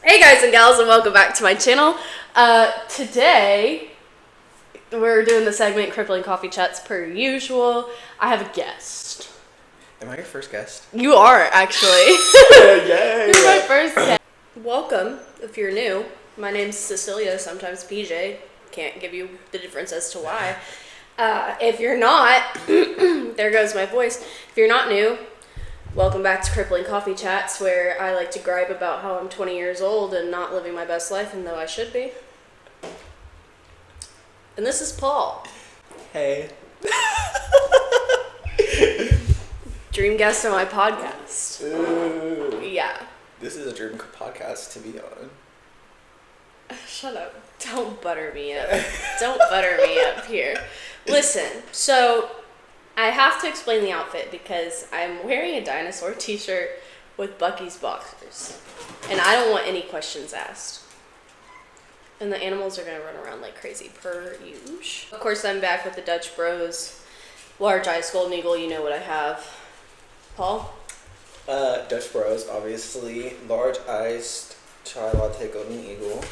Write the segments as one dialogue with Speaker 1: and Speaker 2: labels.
Speaker 1: Hey guys and gals, and welcome back to my channel. Today we're doing the segment Crippling Coffee Chats per usual. I have a guest.
Speaker 2: Am I your first guest?
Speaker 1: You are, actually.
Speaker 2: Yay!
Speaker 1: You're my first guest. Welcome, if you're new. My name's Cecilia, sometimes PJ. Can't give you the difference as to why. If you're not, there goes my voice. If you're not new, welcome back to Crippling Coffee Chats, where I like to gripe about how I'm 20 years old and not living my best life, and though I should be. And this is Paul.
Speaker 2: Hey.
Speaker 1: Dream guest on my podcast.
Speaker 2: Ooh.
Speaker 1: Yeah.
Speaker 2: This is a dream podcast to be on.
Speaker 1: Shut up. Don't butter me up. Don't butter me up here. Listen, so I have to explain the outfit because I'm wearing a dinosaur t-shirt with Bucky's boxers. And I don't want any questions asked. And the animals are going to run around like crazy per usual. Of course, I'm back with the Dutch Bros. Large Ice Golden Eagle, you know what I have. Paul?
Speaker 2: Dutch Bros, obviously. Large iced chai latte golden eagle.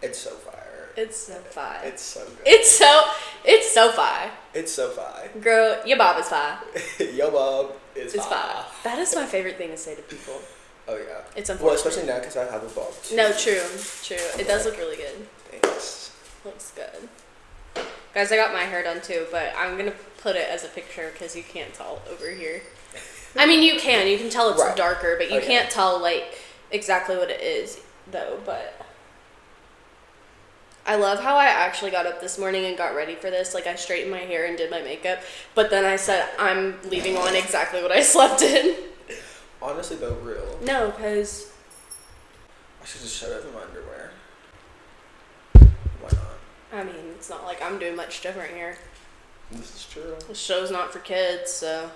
Speaker 2: It's so fire.
Speaker 1: It's so fire.
Speaker 2: It's so good.
Speaker 1: It's so fire.
Speaker 2: It's so fire.
Speaker 1: Girl, your bob is fire.
Speaker 2: Yo bob is
Speaker 1: It's
Speaker 2: fire.
Speaker 1: fire. That is my favorite thing to say to people.
Speaker 2: Oh yeah.
Speaker 1: It's unfortunate.
Speaker 2: Well, especially now because I have a bob too.
Speaker 1: No, true. It does look really good.
Speaker 2: Thanks.
Speaker 1: Looks good. Guys, I got my hair done too, but I'm going to put it as a picture because you can't tell over here. I mean, you can tell it's
Speaker 2: Right.
Speaker 1: darker, but you
Speaker 2: Okay.
Speaker 1: can't tell like exactly what it is though, but I love how I actually got up this morning and got ready for this. Like, I straightened my hair and did my makeup, but then I said I'm leaving on exactly what I slept in.
Speaker 2: Honestly though, real.
Speaker 1: No, because
Speaker 2: I should just shut up in my underwear. Why not?
Speaker 1: I mean, it's not like I'm doing much different here.
Speaker 2: This is true.
Speaker 1: The show's not for kids, so.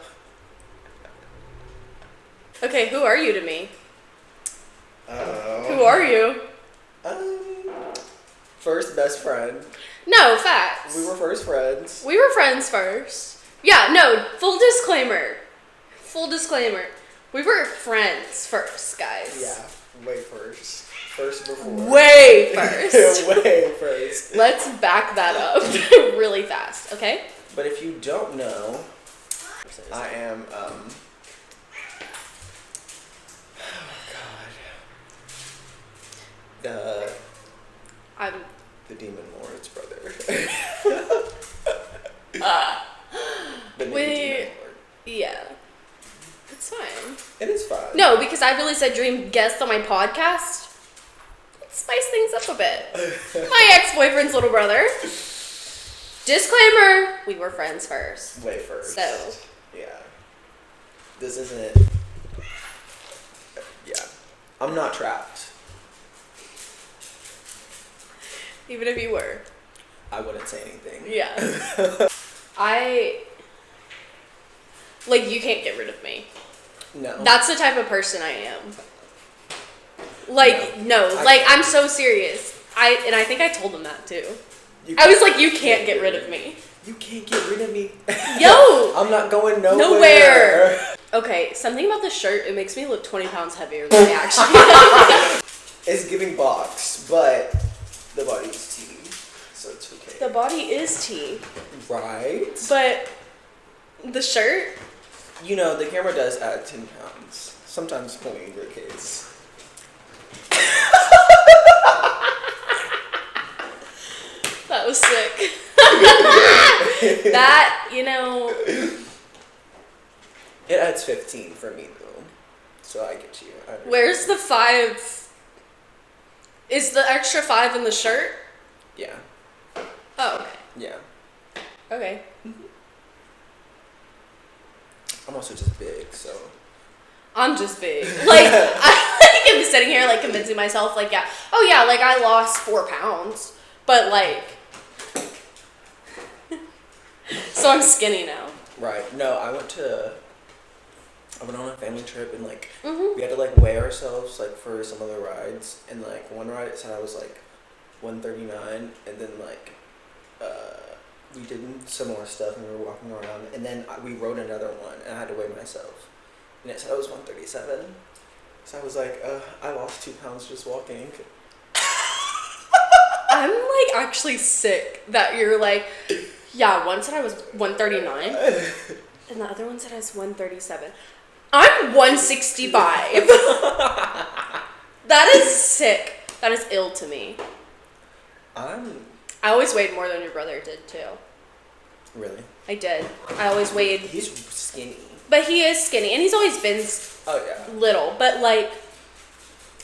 Speaker 1: Okay, who are you to me? Who are you?
Speaker 2: First best friend.
Speaker 1: No, facts.
Speaker 2: We were first friends.
Speaker 1: We were friends first. Yeah, no, full disclaimer. Full disclaimer. We were friends first, guys.
Speaker 2: Yeah, way first. First before.
Speaker 1: Way first.
Speaker 2: Way first.
Speaker 1: Let's back that up really fast, okay?
Speaker 2: But if you don't know, I am, oh God.
Speaker 1: I'm.
Speaker 2: The Demon Lord's brother. The new
Speaker 1: Wait.
Speaker 2: Demon Lord.
Speaker 1: Yeah. It's fine.
Speaker 2: It is fine.
Speaker 1: No, because I really said dream guest on my podcast. Let's spice things up a bit. My ex-boyfriend's little brother. Disclaimer, we were friends first.
Speaker 2: Way first.
Speaker 1: So.
Speaker 2: Yeah. This isn't. Yeah. I'm not trapped.
Speaker 1: Even if you were.
Speaker 2: I wouldn't say anything.
Speaker 1: Yeah. You can't get rid of me.
Speaker 2: No.
Speaker 1: That's the type of person I am. I'm so serious. I think I told him that too. I was like, you can't get rid of me.
Speaker 2: You can't get rid of me.
Speaker 1: Yo!
Speaker 2: I'm not going nowhere.
Speaker 1: Nowhere. Okay, something about the shirt, it makes me look 20 pounds heavier than I actually am.
Speaker 2: It's giving box, but the body is tea, so it's okay.
Speaker 1: The body is tea.
Speaker 2: Right?
Speaker 1: But the shirt?
Speaker 2: You know, the camera does add 10 pounds. Sometimes 20 in your case.
Speaker 1: That was sick. That,
Speaker 2: It adds 15 for me, though. So I get you.
Speaker 1: Where's the 5? Is the extra 5 in the shirt?
Speaker 2: Yeah.
Speaker 1: Oh, okay.
Speaker 2: Yeah.
Speaker 1: Okay.
Speaker 2: I'm also just big, so.
Speaker 1: I'm just big. I'm sitting here, convincing myself, I lost 4 pounds. But, so I'm skinny now.
Speaker 2: Right. No, I went on a family trip and,
Speaker 1: Mm-hmm.
Speaker 2: we had to, weigh ourselves, for some of the rides. And, one ride, it said I was, 139. And then, we did some more stuff and we were walking around. And then we rode another one and I had to weigh myself. And it said I was 137. So I was like, I lost 2 pounds just walking.
Speaker 1: I'm like actually sick that you're like, yeah, one said I was 139 and the other one said I was 137. I'm 165. That is sick. That is ill to me. I always weighed more than your brother did too.
Speaker 2: Really?
Speaker 1: I did. I always weighed.
Speaker 2: He's skinny.
Speaker 1: But he is skinny, and he's always been little. But like,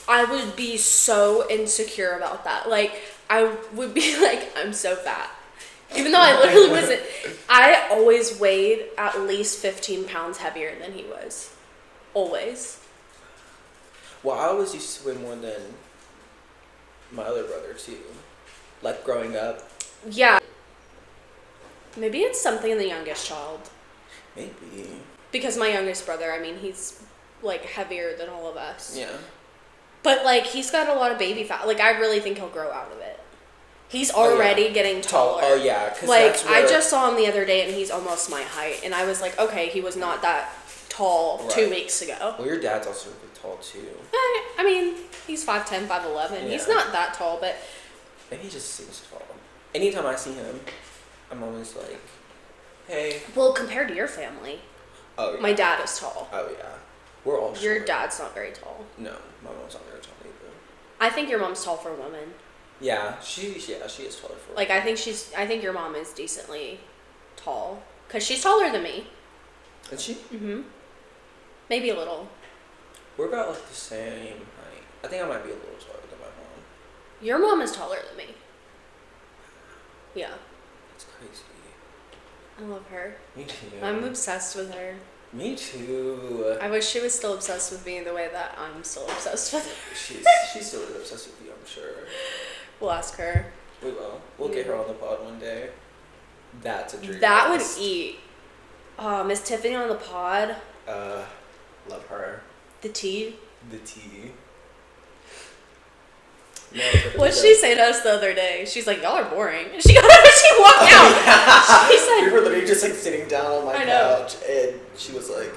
Speaker 1: I would be so insecure about that. Like, I would be like, I'm so fat. Even though I literally wasn't. I always weighed at least 15 pounds heavier than he was. Always.
Speaker 2: Well, I always used to weigh more than my other brother, too. Like, growing up.
Speaker 1: Yeah. Maybe it's something in the youngest child.
Speaker 2: Maybe.
Speaker 1: Because my youngest brother, I mean, he's, like, heavier than all of us.
Speaker 2: Yeah.
Speaker 1: But, like, he's got a lot of baby fat. Like, I really think he'll grow out of it. He's already getting taller.
Speaker 2: Oh, yeah. 'Cause
Speaker 1: like, I just saw him the other day, and he's almost my height. And I was like, okay, he was not that tall 2 weeks ago.
Speaker 2: Well, your dad's also really tall, too.
Speaker 1: I mean, he's 5'10", 5'11". He's not that tall, but...
Speaker 2: And he just seems tall. Anytime I see him, I'm always like, hey.
Speaker 1: Well, compared to your family, my dad is tall.
Speaker 2: Oh, yeah. We're all short.
Speaker 1: Your dad's not very tall.
Speaker 2: No, my mom's not very tall either.
Speaker 1: I think your mom's tall for a woman.
Speaker 2: Yeah, she is taller for
Speaker 1: Like, I think your mom is decently tall. Because she's taller than me.
Speaker 2: Is she?
Speaker 1: Mm-hmm. Maybe a little.
Speaker 2: We're about, like, the same height. I think I might be a little taller than my mom.
Speaker 1: Your mom is taller than me. Yeah.
Speaker 2: That's crazy.
Speaker 1: I love her.
Speaker 2: Me too.
Speaker 1: I'm obsessed with her.
Speaker 2: Me too.
Speaker 1: I wish she was still obsessed with me the way that I'm still obsessed with her.
Speaker 2: She's still obsessed with you, I'm sure.
Speaker 1: We'll ask her.
Speaker 2: We will. We'll get her on the pod one day. That's a dream.
Speaker 1: That would eat. Miss Tiffany on the pod.
Speaker 2: Love her.
Speaker 1: The tea.
Speaker 2: The tea. No,
Speaker 1: What'd she say to us the other day? She's like, y'all are boring. She got up and she walked out. She said,
Speaker 2: we were literally just like sitting down on my couch and she was like,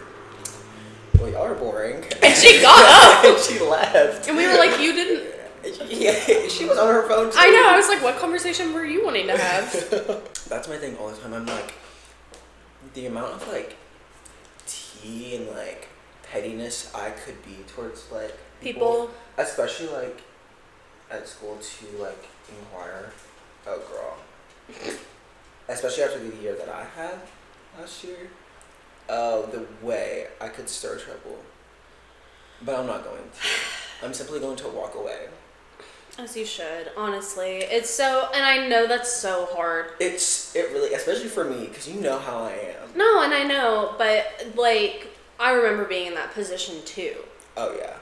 Speaker 2: well, y'all are boring.
Speaker 1: And she got up.
Speaker 2: And she left.
Speaker 1: And we were like, you didn't.
Speaker 2: Yeah, she was on her phone too.
Speaker 1: I know. I was like, what conversation were you wanting to have?
Speaker 2: That's my thing all the time. I'm like, the amount of like tea and like pettiness I could be towards like people. Especially like at school to like inquire. Oh, girl. Especially after the year that I had last year. The way I could stir trouble. But I'm not going to. I'm simply going to walk away.
Speaker 1: As you should, honestly. It's so, and I know that's so hard.
Speaker 2: It really, especially for me, because you know how I am.
Speaker 1: No, and I know, but like, I remember being in that position too.
Speaker 2: Oh, yeah.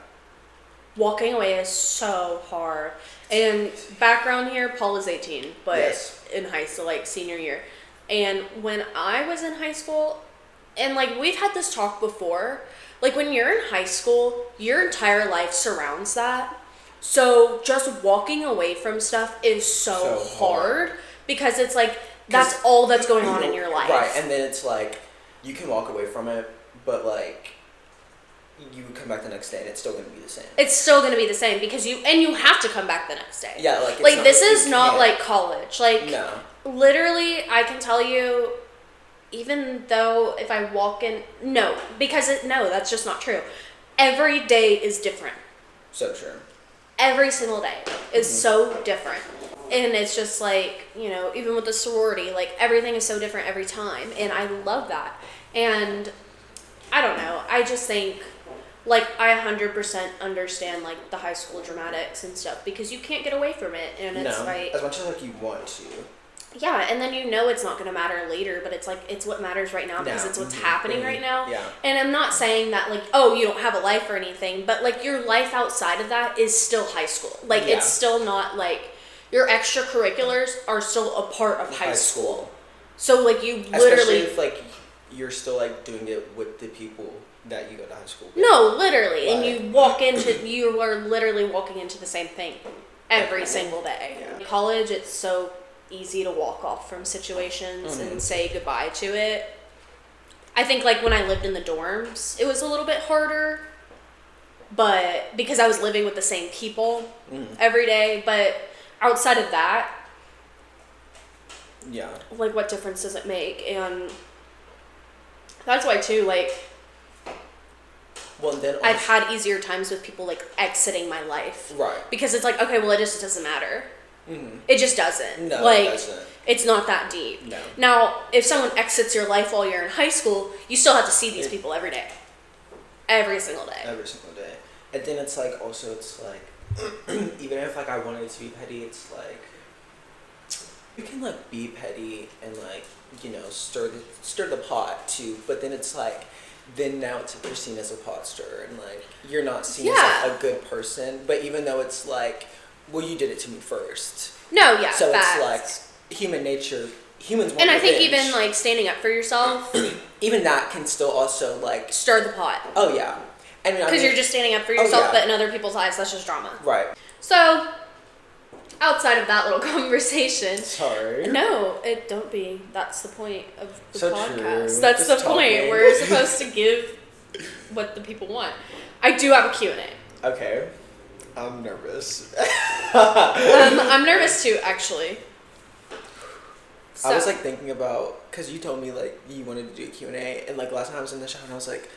Speaker 1: Walking away is so hard. And background here, Paul is 18, but in high school, like senior year. And when I was in high school, and like we've had this talk before, like when you're in high school, your entire life surrounds that. So just walking away from stuff is so hard because it's like that's all that's going on in your life.
Speaker 2: Right, and then it's like you can walk away from it, but like you come back the next day and it's still going to be the same. It's
Speaker 1: still going to be the same because you have to come back the next day.
Speaker 2: Yeah, like
Speaker 1: it's this is not like college. Like
Speaker 2: no.
Speaker 1: Literally, I can tell you, even though if I walk in, no, that's just not true. Every day is different.
Speaker 2: So true.
Speaker 1: Every single day is so different. And it's just like, you know, even with the sorority, like everything is so different every time. And I love that. And I don't know. I just think, like, I 100% understand, like, the high school dramatics and stuff because you can't get away from it. And it's like,
Speaker 2: as much as, like, you want to.
Speaker 1: Yeah, and then you know it's not going to matter later, but it's like, it's what matters right now because it's what's happening right now.
Speaker 2: Yeah.
Speaker 1: And I'm not saying that, like, oh, you don't have a life or anything, but, like, your life outside of that is still high school. Like, it's still not, like, your extracurriculars are still a part of high school. So, like, you literally...
Speaker 2: Especially if, like, you're still, like, doing it with the people that you go to high school with.
Speaker 1: No, literally. Like, and you are literally walking into the same thing every single day. Yeah. In college, it's so easy to walk off from situations and say goodbye to it. I think like when I lived in the dorms, it was a little bit harder but because I was living with the same people every day. But outside of that,
Speaker 2: yeah,
Speaker 1: like, what difference does it make? And that's why too, like,
Speaker 2: well, then
Speaker 1: I've had easier times with people like exiting my life,
Speaker 2: right?
Speaker 1: Because it's like, okay, well, it just doesn't matter.
Speaker 2: Mm-hmm.
Speaker 1: It just doesn't.
Speaker 2: No,
Speaker 1: like,
Speaker 2: it doesn't.
Speaker 1: It's not that deep.
Speaker 2: No.
Speaker 1: Now, if someone exits your life while you're in high school, you still have to see these people every day. Every single day.
Speaker 2: Every single day. And then it's like, also, it's like, even if like I wanted to be petty, it's like, you can like be petty and like, you know, stir the pot too, but then it's like, then now you're seen as a pot stirrer, and like, you're not seen as like a good person, but even though it's like, well, you did it to me first.
Speaker 1: No, yeah,
Speaker 2: so
Speaker 1: facts.
Speaker 2: It's like human nature. Humans want
Speaker 1: and I think
Speaker 2: revenge.
Speaker 1: even like standing up for yourself,
Speaker 2: even that can still also like
Speaker 1: stir the pot.
Speaker 2: Oh yeah, and
Speaker 1: because you're just standing up for yourself, but in other people's eyes, that's just drama.
Speaker 2: Right.
Speaker 1: So, outside of that little conversation,
Speaker 2: sorry.
Speaker 1: No, don't be. That's the point of the podcast.
Speaker 2: True.
Speaker 1: That's
Speaker 2: just
Speaker 1: the point. We're supposed to give what the people want. I do have a Q&A.
Speaker 2: Okay. I'm nervous.
Speaker 1: I'm nervous too, actually. So.
Speaker 2: I was like thinking about, because you told me like you wanted to do a Q&A, and like last time I was in the shower and I was like,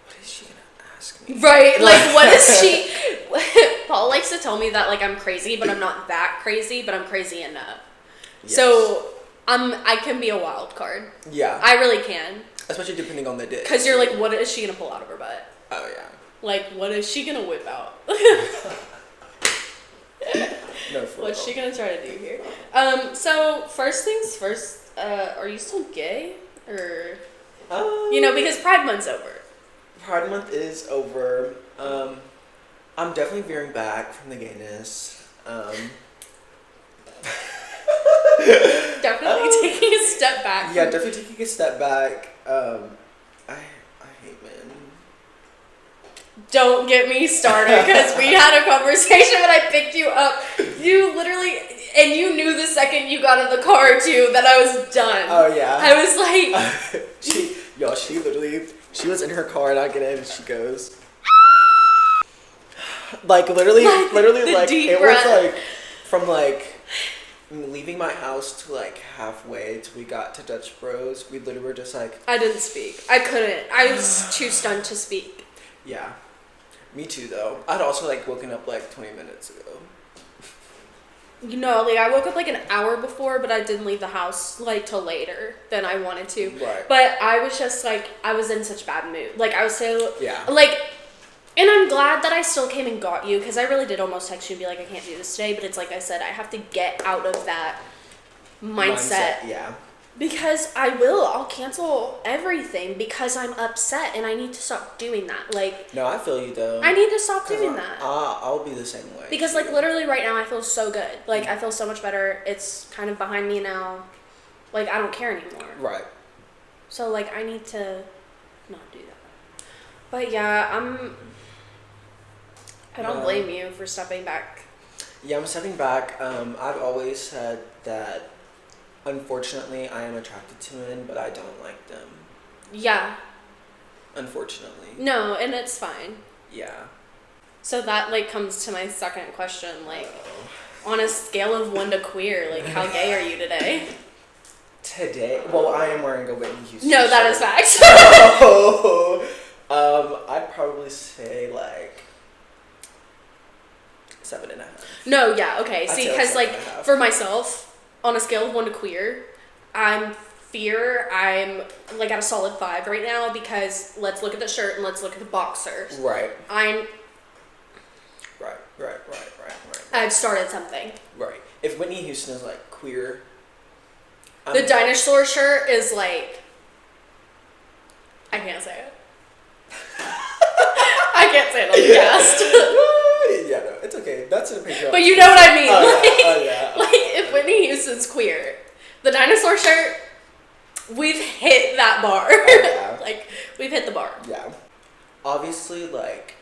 Speaker 2: what is she gonna ask me?
Speaker 1: Right, like what is she? Paul likes to tell me that like I'm crazy, but I'm not that crazy, but I'm crazy enough. Yes. So I can be a wild card. Yeah. I really can.
Speaker 2: Especially depending on the day.
Speaker 1: Because you're like, what is she gonna pull out of her butt?
Speaker 2: Oh yeah.
Speaker 1: Like, what is she gonna whip out?
Speaker 2: No,
Speaker 1: what's she gonna try to do here? So first things first, are you still gay? Or you know, because Pride Month's over.
Speaker 2: Pride Month is over. I'm definitely veering back from the gayness.
Speaker 1: Definitely taking a step back.
Speaker 2: Yeah, definitely taking a step back. I hate men.
Speaker 1: Don't get me started, because we had a conversation when I picked you up. You literally, and you knew the second you got in the car too that I was done.
Speaker 2: Oh yeah.
Speaker 1: I was like,
Speaker 2: she was in her car and I get in and she goes, like literally like it
Speaker 1: breath.
Speaker 2: was like from like leaving my house to like halfway till we got to Dutch Bros. We literally were just like,
Speaker 1: I didn't speak. I couldn't. I was too stunned to speak.
Speaker 2: Yeah. Me too, though. I'd also, like, woken up, like, 20 minutes ago.
Speaker 1: You know, like, I woke up, like, an hour before, but I didn't leave the house, like, till later than I wanted to.
Speaker 2: Right.
Speaker 1: But I was just, like, I was in such bad mood. Like, I was so...
Speaker 2: Yeah.
Speaker 1: Like, and I'm glad that I still came and got you, because I really did almost text you and be like, I can't do this today, but it's like I said, I have to get out of that mindset.
Speaker 2: Yeah.
Speaker 1: Because I'll cancel everything because I'm upset and I need to stop doing that. Like,
Speaker 2: no, I feel you though.
Speaker 1: I need to stop doing that.
Speaker 2: I'll be the same way.
Speaker 1: Because like literally right now I feel so good. Like I feel so much better. It's kind of behind me now. Like I don't care anymore.
Speaker 2: Right.
Speaker 1: So like I need to not do that. But yeah, I don't blame you for stepping back.
Speaker 2: Yeah, I'm stepping back. I've always said that unfortunately, I am attracted to men, but I don't like them.
Speaker 1: Yeah.
Speaker 2: Unfortunately.
Speaker 1: No, and it's fine.
Speaker 2: Yeah.
Speaker 1: So that, like, comes to my second question. Like, on a scale of 1 to queer, like, how gay are you today?
Speaker 2: Today? Well, I am wearing a Whitney Houston
Speaker 1: No, that
Speaker 2: shirt.
Speaker 1: is facts.
Speaker 2: I'd probably say, like, 7.5.
Speaker 1: No, yeah, okay.
Speaker 2: I'd
Speaker 1: See,
Speaker 2: say
Speaker 1: because, like,
Speaker 2: 7.5.
Speaker 1: for myself... On a scale of 1 to queer, I'm like at a solid 5 right now because let's look at the shirt and let's look at the boxers.
Speaker 2: Right.
Speaker 1: Right. I've started something.
Speaker 2: Right. If Whitney Houston is like queer,
Speaker 1: the dinosaur shirt is like, I can't say it. I can't say it on the cast.
Speaker 2: Yeah, no, it's okay. That's a picture.
Speaker 1: But you know what I mean.
Speaker 2: Oh, yeah.
Speaker 1: Like if Whitney Houston's queer, the dinosaur shirt, we've hit that bar.
Speaker 2: Oh, yeah.
Speaker 1: Like we've hit the bar.
Speaker 2: Yeah. Obviously, like,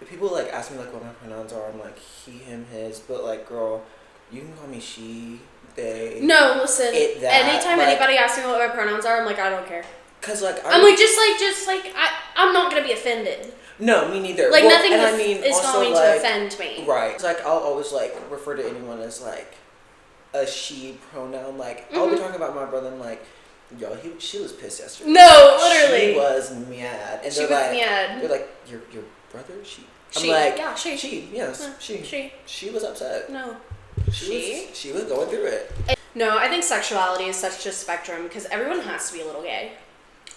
Speaker 2: if people like ask me like what my pronouns are, I'm like he, him, his. But like, girl, you can call me she, they.
Speaker 1: No, listen.
Speaker 2: It, that,
Speaker 1: anytime
Speaker 2: like,
Speaker 1: anybody asks me what my pronouns are, I'm like I don't care.
Speaker 2: Cause like
Speaker 1: I'm like just like I'm not gonna be offended.
Speaker 2: No, me neither.
Speaker 1: Like,
Speaker 2: well,
Speaker 1: nothing is
Speaker 2: also,
Speaker 1: going to offend me.
Speaker 2: Right. Like, I'll always, like, refer to anyone as, like, a she pronoun. Like, I'll be talking about my brother and, like, yo, she was pissed yesterday.
Speaker 1: No, literally.
Speaker 2: She was mad. And
Speaker 1: she was mad.
Speaker 2: They're like, your brother? I'm like,
Speaker 1: yeah, she.
Speaker 2: Yes, she was upset.
Speaker 1: No.
Speaker 2: She was going through it.
Speaker 1: No, I think sexuality is such a spectrum because everyone has to be a little gay.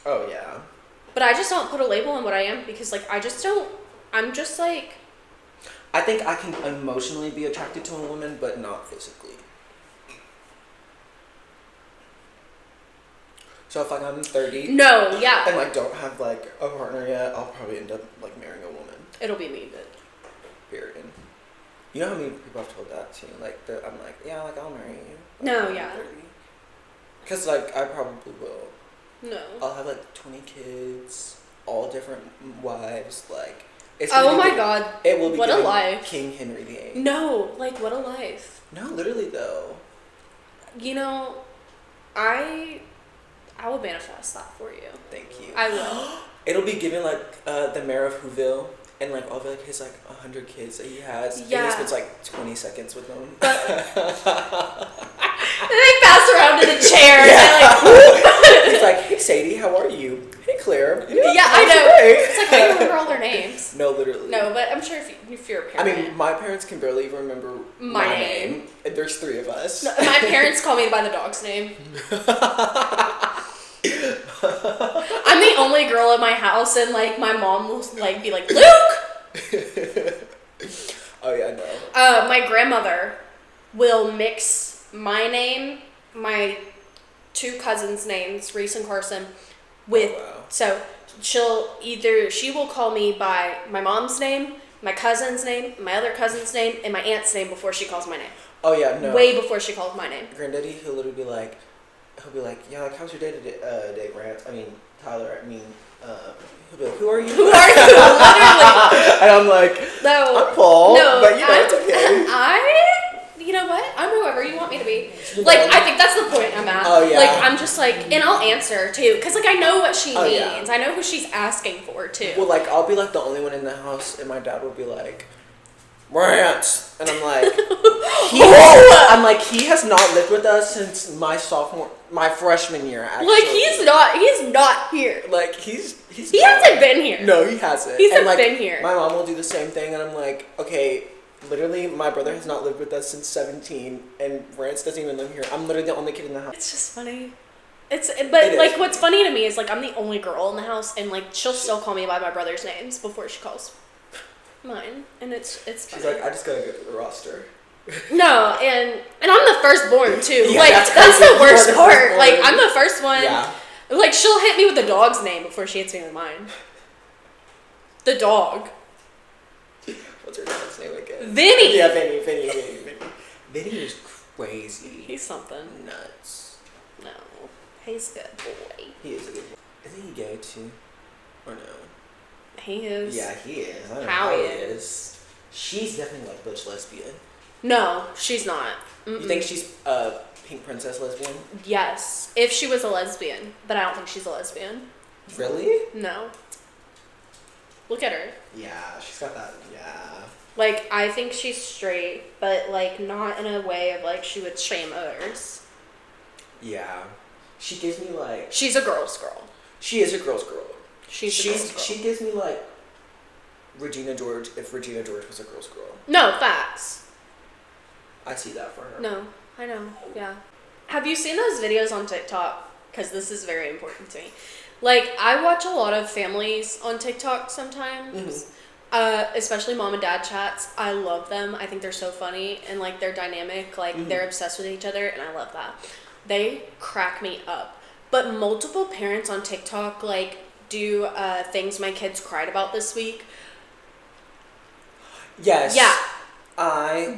Speaker 2: Oh, yeah.
Speaker 1: But I just don't put a label on what I am because, like, I'm just, like...
Speaker 2: I think I can emotionally be attracted to a woman, but not physically. So if, like, I'm 30...
Speaker 1: No, yeah.
Speaker 2: And, like, don't have, like, a partner yet, I'll probably end up, like, marrying a woman.
Speaker 1: It'll be me, but...
Speaker 2: Period. You know how many people I've told that to? Like, I'm like, yeah, like, I'll marry you. Like,
Speaker 1: no, yeah.
Speaker 2: Because, like, I probably will.
Speaker 1: No.
Speaker 2: I'll have, like, 20 kids, all different wives, like... It's
Speaker 1: oh my god.
Speaker 2: It will be
Speaker 1: what a life.
Speaker 2: King Henry VIII.
Speaker 1: No, like, what a life.
Speaker 2: No, literally, though.
Speaker 1: You know, I will manifest that for you.
Speaker 2: Thank you.
Speaker 1: I will.
Speaker 2: It'll be given, like, the mayor of Whoville. And, like, all of, like, his, like, 100 kids that he has.
Speaker 1: Yeah.
Speaker 2: And he spends, like, 20 seconds with them.
Speaker 1: But... and they pass around in the chair.
Speaker 2: Yeah.
Speaker 1: And like,
Speaker 2: he's like, hey, Sadie, how are you? Hey, Claire.
Speaker 1: Yeah, I know. It's like, I don't remember all their names.
Speaker 2: No, literally.
Speaker 1: No, but I'm sure if you're a parent.
Speaker 2: I mean, my parents can barely even remember my name. And there's 3 of us.
Speaker 1: No, my parents call me by the dog's name. I'm the only girl in my house, and, like, my mom will, like, be like, Luke!
Speaker 2: Oh, yeah, no.
Speaker 1: My grandmother will mix my name, my 2 cousins' names, Reese and Carson, with...
Speaker 2: Oh, wow.
Speaker 1: So, she will call me by my mom's name, my cousin's name, my other cousin's name, and my aunt's name before she calls my name.
Speaker 2: Oh, yeah, no.
Speaker 1: Way before she calls my name.
Speaker 2: Granddaddy, he'll literally be like, yeah, like, how's your day today, Grant? I mean, Tyler, he'll be like, who are you?
Speaker 1: Who are you? Literally.
Speaker 2: And I'm like,
Speaker 1: no,
Speaker 2: I'm Paul,
Speaker 1: no,
Speaker 2: but, you know, it's okay.
Speaker 1: You know what? I'm whoever you want me to be. Like, I think that's the point I'm at.
Speaker 2: Oh, yeah.
Speaker 1: Like, I'm just like, and I'll answer, too. Because, like, I know what she means.
Speaker 2: Yeah.
Speaker 1: I know who she's asking for, too.
Speaker 2: Well, like, I'll be, like, the only one in the house, and my dad will be like, Grant. And I'm like, he has not lived with us since my freshman year, actually.
Speaker 1: Like, he's not here.
Speaker 2: Like, he
Speaker 1: hasn't been here.
Speaker 2: No, he hasn't.
Speaker 1: He hasn't been here.
Speaker 2: My mom will do the same thing, and I'm like, okay, literally, my brother has not lived with us since 17, and Rance doesn't even live here. I'm literally the only kid in the house.
Speaker 1: It's just funny. Like,
Speaker 2: is.
Speaker 1: what's funny to me is, like, I'm the only girl in the house, and, like, she'll still call me by my brother's names before she calls mine, and it's funny.
Speaker 2: She's like, I just gotta go through the roster.
Speaker 1: No, and I'm the firstborn, too.
Speaker 2: Yeah,
Speaker 1: like, that's the worst part.
Speaker 2: Firstborn.
Speaker 1: Like, I'm the first one.
Speaker 2: Yeah.
Speaker 1: Like, she'll hit me with the dog's name before she hits me with mine. The dog.
Speaker 2: What's her dog's name again?
Speaker 1: Vinny.
Speaker 2: Yeah, Vinny. Vinny is crazy.
Speaker 1: He's something.
Speaker 2: Nuts.
Speaker 1: No. He's a good boy.
Speaker 2: He is a good boy. Isn't he gay, too? Or no?
Speaker 1: He is.
Speaker 2: Yeah, he is. I don't know
Speaker 1: How
Speaker 2: how
Speaker 1: he
Speaker 2: he is. She's definitely, like, butch lesbian.
Speaker 1: No, she's not. Mm-mm.
Speaker 2: You think she's pink princess lesbian?
Speaker 1: Yes. If she was a lesbian. But I don't think she's a lesbian.
Speaker 2: Really?
Speaker 1: No. Look at her.
Speaker 2: Yeah, she's got that, yeah.
Speaker 1: Like, I think she's straight, but, like, not in a way of, like, she would shame others.
Speaker 2: Yeah. She gives me, like...
Speaker 1: She's a girl's girl.
Speaker 2: She is a girl's girl.
Speaker 1: She's a girl's girl.
Speaker 2: She gives me, like, Regina George if Regina George was a girl's girl.
Speaker 1: No, facts.
Speaker 2: I see that for her.
Speaker 1: No, I know, yeah. Have you seen those videos on TikTok? Because this is very important to me. Like, I watch a lot of families on TikTok sometimes. Mm-hmm. Especially mom and dad chats. I love them. I think they're so funny. And, like, they're dynamic. Like, they're obsessed with each other. And I love that. They crack me up. But multiple parents on TikTok, like, do things my kids cried about this week.
Speaker 2: Yes.
Speaker 1: Yeah.
Speaker 2: I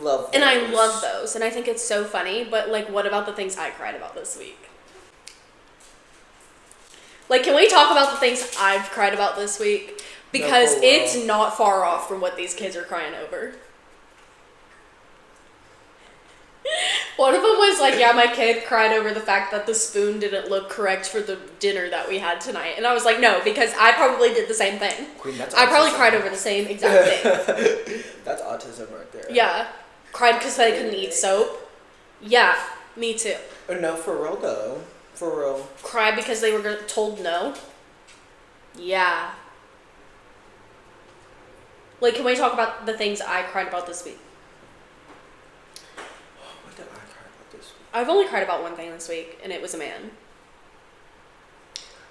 Speaker 2: love those.
Speaker 1: And I love those. And I think it's so funny. But, like, what about the things I cried about this week? Like, can we talk about the things I've cried about this week? Because it's not far off from what these kids are crying over. One of them was like, yeah, my kid cried over the fact that the spoon didn't look correct for the dinner that we had tonight. And I was like, no, because I probably did the same thing.
Speaker 2: Queen, that's
Speaker 1: I
Speaker 2: autism.
Speaker 1: probably cried over the same exact thing.
Speaker 2: That's autism right there.
Speaker 1: Yeah. Cried because I couldn't eat soap. Yeah, me too.
Speaker 2: No, for real though. For real.
Speaker 1: Cried because they were told no. Yeah. Like, can we talk about the things I cried about this week?
Speaker 2: What did I cry about this week?
Speaker 1: I've only cried about one thing this week, and it was a man.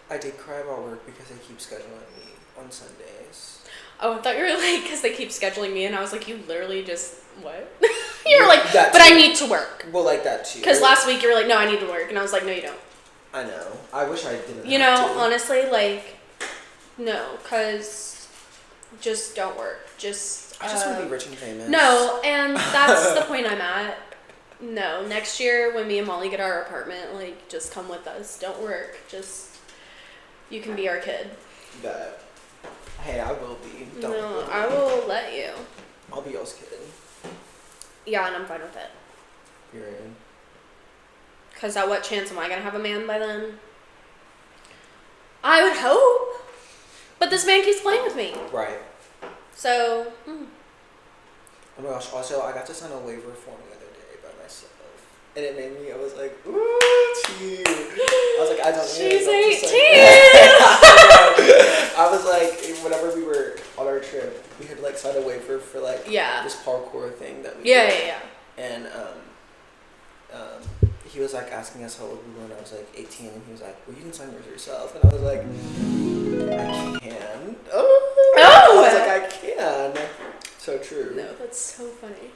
Speaker 2: I did cry about work because they keep scheduling me on Sundays.
Speaker 1: Oh, I thought you were like, because they keep scheduling me, and I was like, you literally just, what? You were like,
Speaker 2: That
Speaker 1: but
Speaker 2: too.
Speaker 1: I need to work.
Speaker 2: Well, like that too.
Speaker 1: Because last week you were like, no, I need to work, and I was like, no, you don't.
Speaker 2: I know. I wish I didn't.
Speaker 1: You
Speaker 2: have
Speaker 1: know,
Speaker 2: to.
Speaker 1: honestly, like, no, because just don't work. Just.
Speaker 2: I just want to be rich and famous.
Speaker 1: No, and that's the point I'm at. No, next year when me and Molly get our apartment, like, just come with us. Don't work. Just, you can be our kid.
Speaker 2: But, hey, I will be. Don't
Speaker 1: No,
Speaker 2: worry.
Speaker 1: I will let you.
Speaker 2: I'll be y'all's kid.
Speaker 1: Yeah, and I'm fine with it.
Speaker 2: Period.
Speaker 1: Because at what chance am I going to have a man by then? I would hope. But this man keeps playing with me.
Speaker 2: Right.
Speaker 1: So,
Speaker 2: Oh my gosh, also, I got to sign a waiver form the other day by myself. And it made me, I was like, ooh, cheese. I was like, I don't
Speaker 1: she's
Speaker 2: know.
Speaker 1: 18.
Speaker 2: I was like, whenever we were on our trip, we had like signed a waiver for like
Speaker 1: Yeah.
Speaker 2: this parkour thing that we
Speaker 1: Yeah,
Speaker 2: did.
Speaker 1: yeah, yeah.
Speaker 2: And he was like asking us how old we were, and I was like 18, and he was like, well, you can sign yours yourself. And I was like, I can. Oh! I was like, I can. So true.
Speaker 1: No, that's so funny.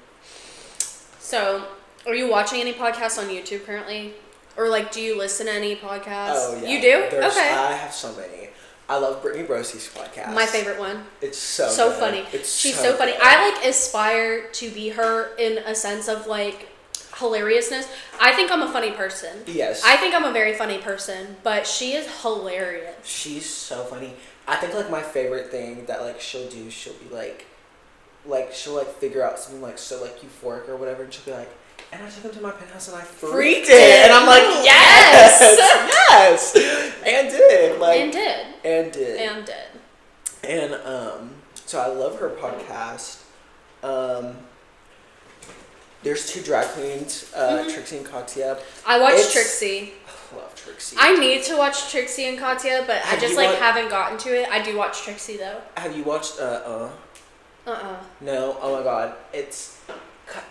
Speaker 1: So, are you watching any podcasts on YouTube currently? Or like, do you listen to any podcasts?
Speaker 2: Oh, yeah.
Speaker 1: You do? Okay.
Speaker 2: I have so many. I love Brittany Brosy's podcast.
Speaker 1: My favorite one.
Speaker 2: It's so
Speaker 1: So
Speaker 2: good.
Speaker 1: funny. She's so funny.
Speaker 2: good.
Speaker 1: I like aspire to be her in a sense of like hilariousness. I think I'm a funny person.
Speaker 2: Yes.
Speaker 1: I think I'm a very funny person, but she is hilarious.
Speaker 2: She's so funny. I think like my favorite thing that like she'll do, she'll be like she'll like figure out something like so like euphoric or whatever, and she'll be like, and I took him to my penthouse and I freaked it. And I'm like, yes, yes, and did like
Speaker 1: And did.
Speaker 2: and did
Speaker 1: And did.
Speaker 2: and so I love her podcast. There's two drag queens, Trixie and Katya.
Speaker 1: I watched
Speaker 2: It's-
Speaker 1: Trixie.
Speaker 2: I love Trixie.
Speaker 1: I need to watch Trixie and Katya, but I
Speaker 2: Have
Speaker 1: just
Speaker 2: you
Speaker 1: like
Speaker 2: wa-
Speaker 1: haven't gotten to it. I do watch Trixie though.
Speaker 2: Have you watched
Speaker 1: Uh-uh.
Speaker 2: No, oh my god. It's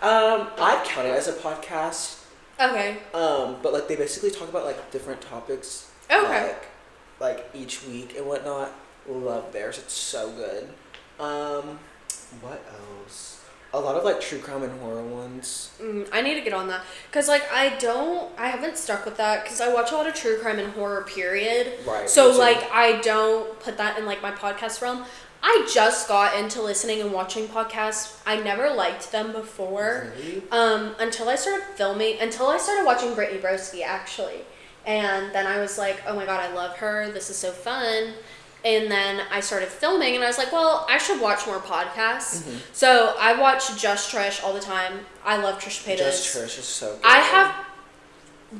Speaker 2: I'd count it as a podcast.
Speaker 1: Okay.
Speaker 2: But like they basically talk about like different topics.
Speaker 1: Okay.
Speaker 2: Like each week and whatnot. Love theirs. It's so good. What else? A lot of like true crime and horror ones.
Speaker 1: I need to get on that. Because, like, I haven't stuck with that because I watch a lot of true crime and horror, period.
Speaker 2: Right.
Speaker 1: So,
Speaker 2: me too.
Speaker 1: like, I don't put that in, like, my podcast realm. I just got into listening and watching podcasts. I never liked them before.
Speaker 2: Really?
Speaker 1: Until I started watching Brittany Broski, actually. And then I was like, oh my god, I love her. This is so fun. And then I started filming, and I was like, well, I should watch more podcasts.
Speaker 2: Mm-hmm.
Speaker 1: So I watch Just Trish all the time. I love Trisha Paytas.
Speaker 2: Just Trish is so good.
Speaker 1: I have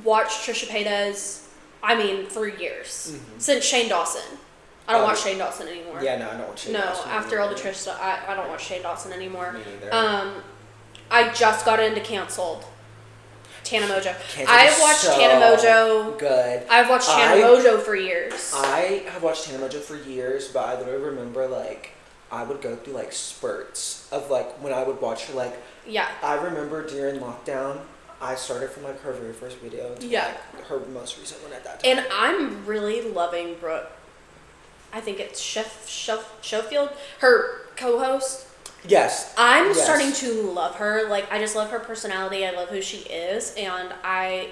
Speaker 1: watched Trisha Paytas, for years.
Speaker 2: Mm-hmm.
Speaker 1: Since Shane Dawson. I don't watch Shane Dawson anymore.
Speaker 2: Yeah, no, I don't watch Shane Dawson
Speaker 1: after all the
Speaker 2: anymore.
Speaker 1: Trish stuff, I don't watch Shane Dawson anymore.
Speaker 2: Me neither.
Speaker 1: I just got into Canceled. Tana Mojo.
Speaker 2: Canceled
Speaker 1: I've
Speaker 2: is
Speaker 1: watched
Speaker 2: so
Speaker 1: Tana Mojo.
Speaker 2: Good.
Speaker 1: I've watched Tana Mojo for years.
Speaker 2: I have watched Tana Mojo for years, but I literally remember like I would go through like spurts of like when I would watch her. Like
Speaker 1: Yeah.
Speaker 2: I remember during lockdown, I started from like her very first video to
Speaker 1: Yeah.
Speaker 2: like her most recent one at that time.
Speaker 1: And I'm really loving Brooke. I think it's Schofield, her co-host.
Speaker 2: Yes.
Speaker 1: I'm
Speaker 2: Yes.
Speaker 1: starting to love her. Like, I just love her personality. I love who she is, and I'm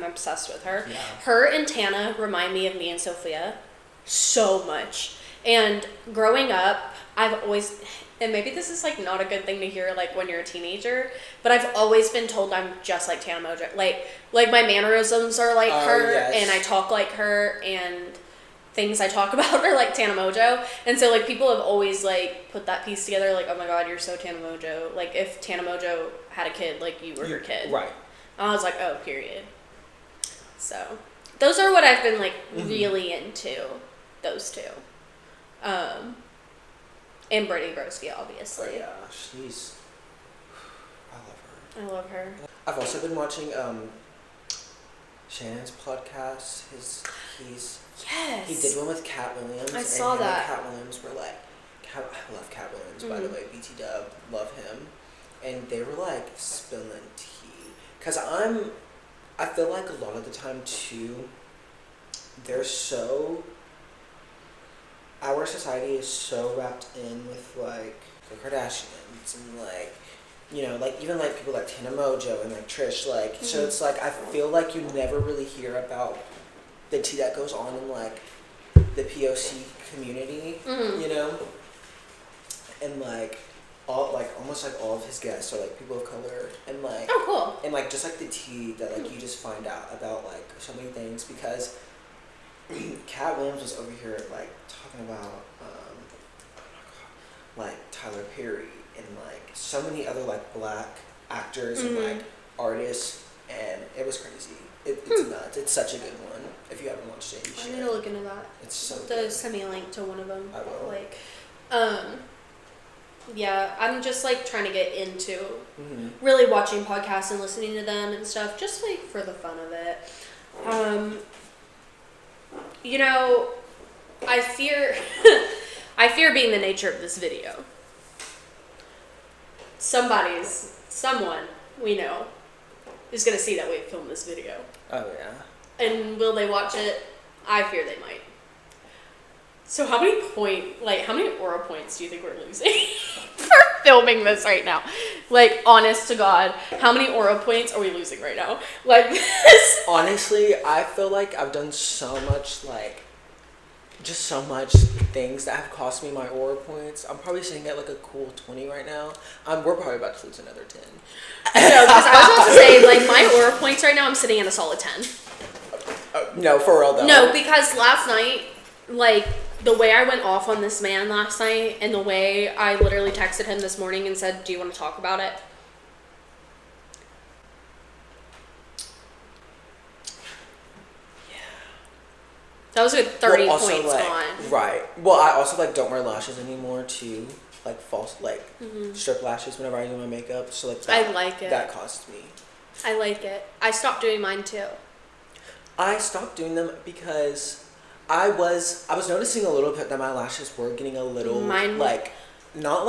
Speaker 1: obsessed with her.
Speaker 2: Yeah.
Speaker 1: Her and Tana remind me of me and Sophia so much. And growing up, I've always, and maybe this is like not a good thing to hear like when you're a teenager, but I've always been told I'm just like Tana Mojo. Like my mannerisms are like her,
Speaker 2: yes.
Speaker 1: and I talk like her, and things I talk about are like Tana Mojo. And so like people have always like put that piece together, like, oh my god, you're so Tana Mojo. Like if Tana Mojo had a kid, like you were her kid.
Speaker 2: Right.
Speaker 1: I was like, oh, period. So, those are what I've been, like, really into. Those two. And Brittany Broski, obviously.
Speaker 2: Oh, yeah, she's... I love her.
Speaker 1: I love her.
Speaker 2: I've also been watching Shannon's podcast.
Speaker 1: Yes.
Speaker 2: He did one with Cat Williams.
Speaker 1: I saw that.
Speaker 2: And Cat Williams were like... I love Cat Williams, by the way. BT Dub, love him. And they were like spilling tea. Because I feel like a lot of the time too, our society is so wrapped in with like the Kardashians and like, you know, like even like people like Tana Mojo and like Trish, like, so it's like, I feel like you never really hear about the tea that goes on in like the POC community, you know? And like almost like all of his guests are like people of color, and like,
Speaker 1: oh, cool.
Speaker 2: And like just like the tea that like you just find out about like so many things, because Cat Williams was over here like talking about like Tyler Perry and like so many other like black actors and like artists, and it was crazy. It's nuts. It's such a good one. If you haven't watched it, you should.
Speaker 1: I need to look into that.
Speaker 2: It's so
Speaker 1: good. Send me a link to one of them.
Speaker 2: I will.
Speaker 1: Like, yeah, I'm just like trying to get into really watching podcasts and listening to them and stuff, just like for the fun of it. You know, I fear being the nature of this video. Someone we know is gonna see that we filmed this video.
Speaker 2: Oh yeah.
Speaker 1: And will they watch it? I fear they might. So how many aura points do you think we're losing for filming this right now? Like, honest to God, how many aura points are we losing right now? Like this?
Speaker 2: Honestly, I feel like I've done so much, like, just so much things that have cost me my aura points. I'm probably sitting at like a cool 20 right now. We're probably about to lose another 10.
Speaker 1: No, because I was about to say, like, my aura points right now, I'm sitting at a solid 10.
Speaker 2: No, for real though.
Speaker 1: No, because last night, like, the way I went off on this man last night and the way I literally texted him this morning and said, do you want to talk about it? Yeah. That was a good 30
Speaker 2: also,
Speaker 1: points
Speaker 2: like,
Speaker 1: gone.
Speaker 2: Right. Well, I also, like, don't wear lashes anymore, too. Like, false, like, strip lashes whenever I do my makeup. So, like,
Speaker 1: I like it.
Speaker 2: That costs me.
Speaker 1: I like it. I stopped doing mine, too.
Speaker 2: I stopped doing them because I was noticing a little bit that my lashes were getting a little, like, not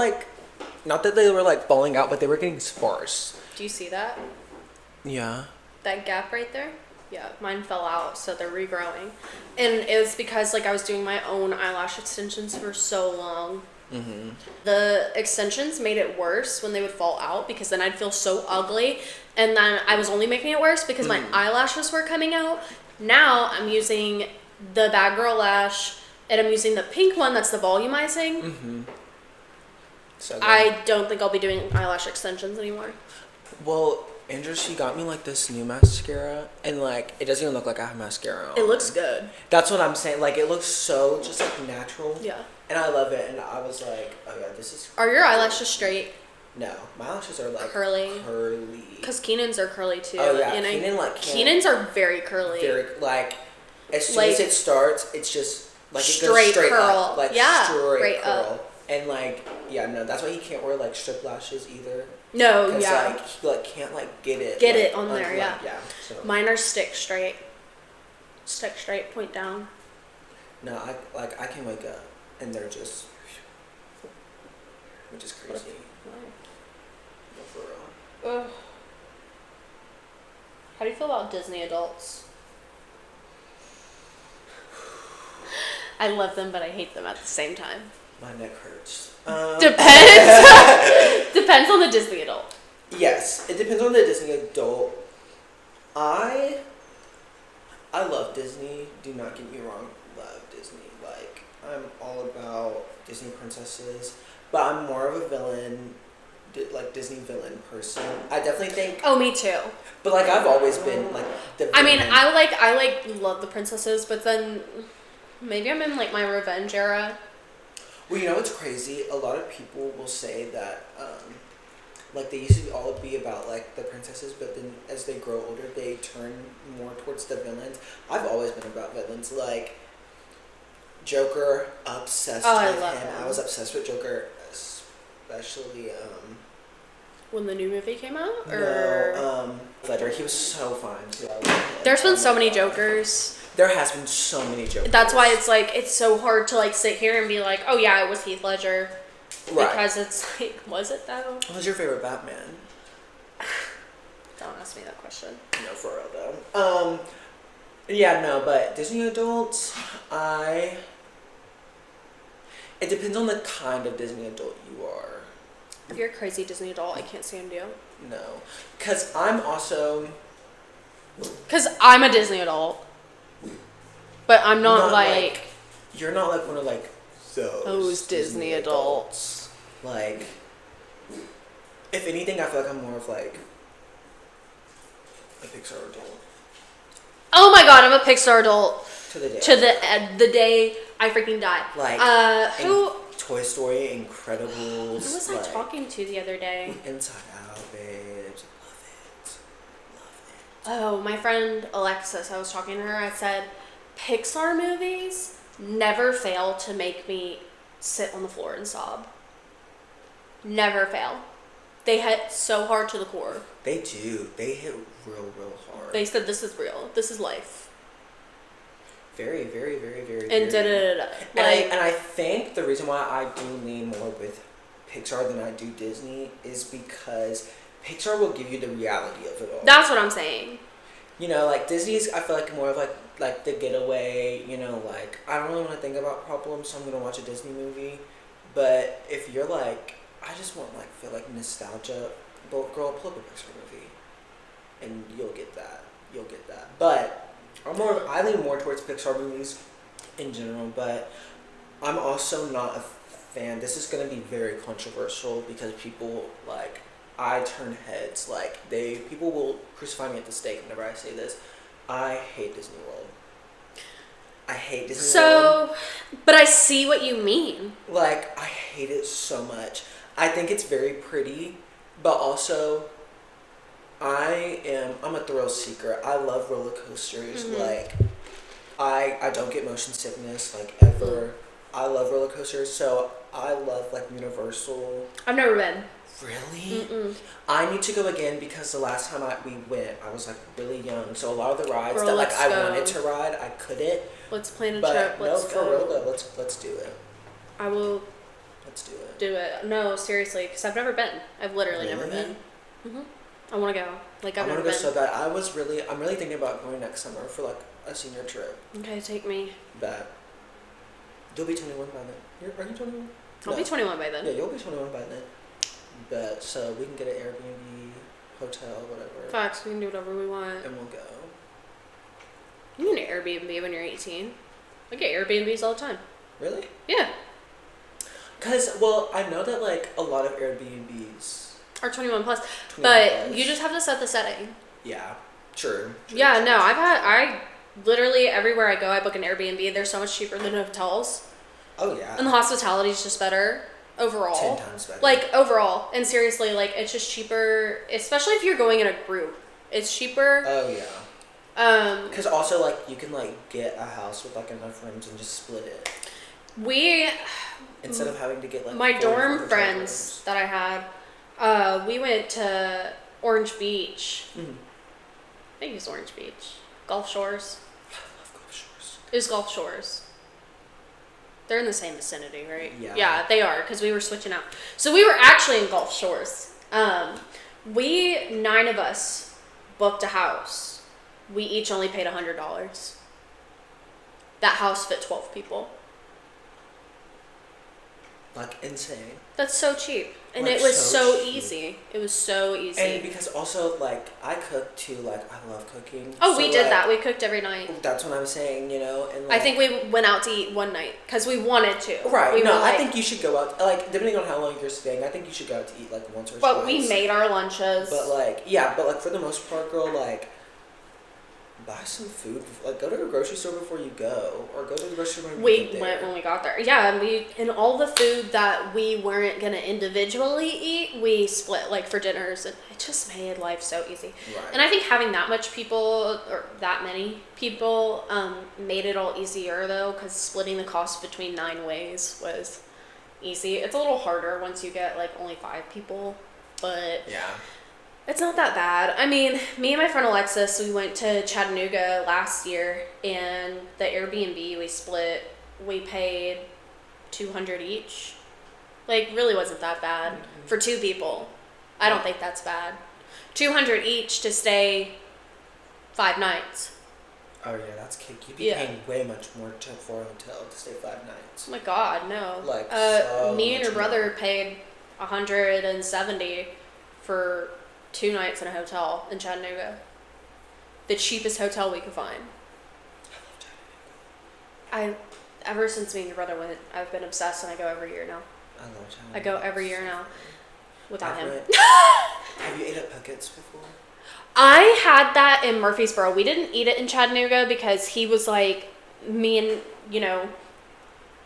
Speaker 2: that they were, like, falling out, but they were getting sparse.
Speaker 1: Do you see that?
Speaker 2: Yeah.
Speaker 1: That gap right there? Yeah, mine fell out, so they're regrowing. And it was because, like, I was doing my own eyelash extensions for so long. The extensions made it worse when they would fall out, because then I'd feel so ugly. And then I was only making it worse because my eyelashes were coming out. Now I'm using the Bad Girl Lash, and I'm using the pink one that's the volumizing. So I don't think I'll be doing eyelash extensions anymore.
Speaker 2: Well, Andrew, she got me like this new mascara, and like it doesn't even look like I have mascara on.
Speaker 1: It looks good.
Speaker 2: That's what I'm saying. Like, it looks so just like natural.
Speaker 1: Yeah.
Speaker 2: And I love it. And I was like, oh yeah, this is.
Speaker 1: Are your eyelashes straight?
Speaker 2: No, my eyelashes are like
Speaker 1: curly.
Speaker 2: Because
Speaker 1: Keenan's are curly too.
Speaker 2: Oh yeah,
Speaker 1: and
Speaker 2: Keenan's
Speaker 1: are very curly.
Speaker 2: Very, like, as soon as it starts, it's just like it goes straight
Speaker 1: curl.
Speaker 2: up, like straight curl.
Speaker 1: Up.
Speaker 2: And like, yeah, no, that's why he can't wear like strip lashes either.
Speaker 1: No,
Speaker 2: yeah. Like, he like can't like get it
Speaker 1: on there.
Speaker 2: Like,
Speaker 1: yeah.
Speaker 2: Yeah. So.
Speaker 1: Mine are stick straight, point down.
Speaker 2: No, I can wake up and they're just, which is crazy. No, for real.
Speaker 1: Ugh. How do you feel about Disney adults? I love them, but I hate them at the same time.
Speaker 2: My neck hurts.
Speaker 1: Depends on the Disney adult.
Speaker 2: Yes, it depends on the Disney adult. I love Disney. Do not get me wrong. Love Disney. Like, I'm all about Disney princesses, but I'm more of a villain, like Disney villain person. I definitely think.
Speaker 1: Oh, me too.
Speaker 2: But like, I've always been like the villain.
Speaker 1: I mean, I love the princesses, but then maybe I'm in like my revenge era.
Speaker 2: Well, you know what's crazy? A lot of people will say that like they used to all be about like the princesses, but then as they grow older, they turn more towards the villains. I've always been about villains, like Joker. Obsessed
Speaker 1: Oh,
Speaker 2: with
Speaker 1: I love
Speaker 2: him.
Speaker 1: him.
Speaker 2: I was obsessed with Joker, especially
Speaker 1: when the new movie came out, or
Speaker 2: Ledger. He was so fine too. I love him.
Speaker 1: There's been so many Jokers.
Speaker 2: There has been so many Jokers.
Speaker 1: That's why it's like it's so hard to like sit here and be like, oh yeah, it was Heath Ledger,
Speaker 2: right.
Speaker 1: because it's like, was it though?
Speaker 2: What was your favorite Batman?
Speaker 1: Don't ask me that question.
Speaker 2: No, for real though. Yeah, no, but Disney adults, it depends on the kind of Disney adult you are.
Speaker 1: If you're a crazy Disney adult, I can't stand you.
Speaker 2: No, because I'm also.
Speaker 1: Because I'm a Disney adult, but I'm not like.
Speaker 2: You're not like one of like
Speaker 1: those Disney adults.
Speaker 2: Like, if anything, I feel like I'm more of like a Pixar adult.
Speaker 1: Oh my god, I'm a Pixar adult.
Speaker 2: To the day.
Speaker 1: To the day I freaking die.
Speaker 2: Like
Speaker 1: who?
Speaker 2: Toy Story, Incredibles.
Speaker 1: Who was I talking to the other day?
Speaker 2: Inside Out, babes. Love it.
Speaker 1: Oh, my friend Alexis, I was talking to her. I said, Pixar movies never fail to make me sit on the floor and sob. Never fail. They hit so hard to the core.
Speaker 2: They do. They hit real hard.
Speaker 1: They said, this is real. This is life.
Speaker 2: Very, very, very, very.
Speaker 1: And
Speaker 2: and I think the reason why I do lean more with Pixar than I do Disney is because Pixar will give you the reality of it all.
Speaker 1: That's what I'm saying.
Speaker 2: You know, like Disney's, I feel like more of like the getaway. You know, like I don't really want to think about problems, so I'm gonna watch a Disney movie. But if you're like, I just want feel like nostalgia, but girl, pull up a Pixar movie, and you'll get that. But I lean more towards Pixar movies in general, but I'm also not a fan. This is going to be very controversial because people, I turn heads. People will crucify me at the stake whenever I say this. I hate Disney World. I hate Disney World.
Speaker 1: But I see what you mean.
Speaker 2: I hate it so much. I think it's very pretty, but also I'm a thrill seeker. I love roller coasters.
Speaker 1: Mm-hmm.
Speaker 2: I don't get motion sickness ever. I love roller coasters, so I love Universal.
Speaker 1: I've never been.
Speaker 2: Really?
Speaker 1: Mm-mm.
Speaker 2: I need to go again because the last time we went, I was really young. So a lot of the rides
Speaker 1: Girl,
Speaker 2: that I
Speaker 1: go.
Speaker 2: wanted to ride, I couldn't.
Speaker 1: Let's plan a
Speaker 2: but
Speaker 1: trip. Let's
Speaker 2: for
Speaker 1: go.
Speaker 2: real though, let's do it.
Speaker 1: I will.
Speaker 2: Let's do it.
Speaker 1: Do it. No, seriously, because I've never been. I've literally never been. Mm-hmm. I want to go.
Speaker 2: I want to go so bad. I'm really thinking about going next summer for a senior trip.
Speaker 1: Okay, take me.
Speaker 2: Bet. You'll be 21 by then. Are you 21?
Speaker 1: I'll be 21 by then.
Speaker 2: Yeah, you'll be 21 by then. Bet. So we can get an Airbnb, hotel, whatever.
Speaker 1: Facts, we can do whatever we want.
Speaker 2: And we'll go.
Speaker 1: You can get an Airbnb when you're 18. I get Airbnbs all the time.
Speaker 2: Really?
Speaker 1: Yeah.
Speaker 2: Because, I know that a lot of Airbnbs
Speaker 1: are 21 plus.
Speaker 2: 21
Speaker 1: but
Speaker 2: plus.
Speaker 1: You just have to set the setting.
Speaker 2: Yeah. True.
Speaker 1: Yeah, no, I literally everywhere I go, I book an Airbnb. They're so much cheaper than hotels.
Speaker 2: Oh, yeah.
Speaker 1: And the hospitality is just better overall.
Speaker 2: 10 times better.
Speaker 1: Overall. And seriously, it's just cheaper, especially if you're going in a group. It's cheaper.
Speaker 2: Oh, yeah. Because also, you can, get a house with, enough rooms and just split it. Instead of having to get,
Speaker 1: my dorm friends that I had, we went to Orange Beach.
Speaker 2: Mm-hmm.
Speaker 1: I think it was Orange Beach. Gulf Shores.
Speaker 2: I love Gulf Shores.
Speaker 1: It was Gulf Shores. They're in the same vicinity, right?
Speaker 2: Yeah.
Speaker 1: Yeah, they are, because we were switching out. So we were actually in Gulf Shores. 9 of us booked a house. We each only paid $100. That house fit 12 people.
Speaker 2: Insane.
Speaker 1: That's so cheap. And it was so
Speaker 2: cheap.
Speaker 1: easy. It was so easy.
Speaker 2: And because also, I cook too, I love cooking.
Speaker 1: Oh, so we did that. We cooked every night.
Speaker 2: That's what I'm saying, and
Speaker 1: I think we went out to eat one night because we wanted to.
Speaker 2: Right. I think you should go out, depending on how long you're staying, I think you should go out to eat, once or twice.
Speaker 1: But we made our lunches.
Speaker 2: But, but for the most part, girl, buy some food. Like, go to the grocery store before you go, or go to the grocery store when
Speaker 1: We
Speaker 2: you get there.
Speaker 1: went when we got there. Yeah, and all the food that we weren't gonna individually eat, we split like for dinners, and it just made life so easy.
Speaker 2: Right.
Speaker 1: And I think having that much people or that many people made it all easier though, because splitting the cost between 9 ways was easy. It's a little harder once you get like only 5 people, but
Speaker 2: Yeah.
Speaker 1: it's not that bad. I mean, me and my friend Alexis, we went to Chattanooga last year, and the Airbnb we split, we paid $200 each. Like, really wasn't that bad for 2 people. I don't think that's bad. $200 each to stay 5 nights.
Speaker 2: Oh yeah, that's kick. You'd be paying way much more for a hotel to stay 5 nights.
Speaker 1: Oh my God, no.
Speaker 2: Like, so
Speaker 1: me and your
Speaker 2: much
Speaker 1: brother
Speaker 2: more.
Speaker 1: paid $170 for 2 nights in a hotel in Chattanooga. The cheapest hotel we could find. Ever since me and your brother went, I've been obsessed, and I go every year now.
Speaker 2: I love Chattanooga.
Speaker 1: I go every year now without him.
Speaker 2: Have you ate at Puckett's before?
Speaker 1: I had that in Murfreesboro. We didn't eat it in Chattanooga because he was like, me and,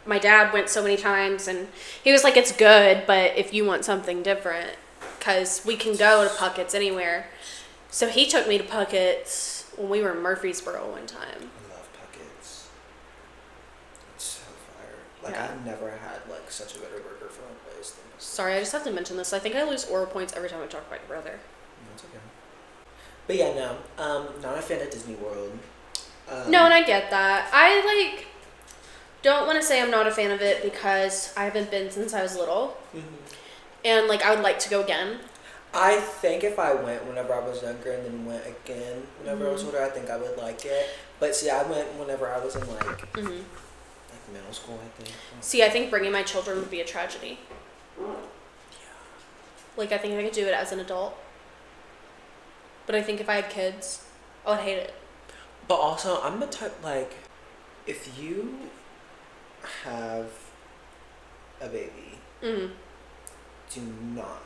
Speaker 1: my dad went so many times, and he was like, it's good, but if you want something different, because we can go to Puckett's anywhere. So he took me to Puckett's when we were in Murfreesboro one time.
Speaker 2: I love Puckett's. It's so fire. Like,
Speaker 1: Yeah.
Speaker 2: I've never had, like, such a better burger from a place than this.
Speaker 1: Sorry, I just have to mention this. I think I lose oral points every time I talk about your brother.
Speaker 2: That's okay. But yeah, no. Not a fan of Disney World.
Speaker 1: No, and I get that. I, don't want to say I'm not a fan of it because I haven't been since I was little.
Speaker 2: Mm-hmm.
Speaker 1: And, I would like to go again.
Speaker 2: I think if I went whenever I was younger and then went again whenever I was older, I think I would like it. But see, I went whenever I was in like middle school, I think.
Speaker 1: See, I think bringing my children would be a tragedy.
Speaker 2: Yeah.
Speaker 1: I think I could do it as an adult. But I think if I had kids, I would hate it.
Speaker 2: But also, I'm the type, if you have a baby, do not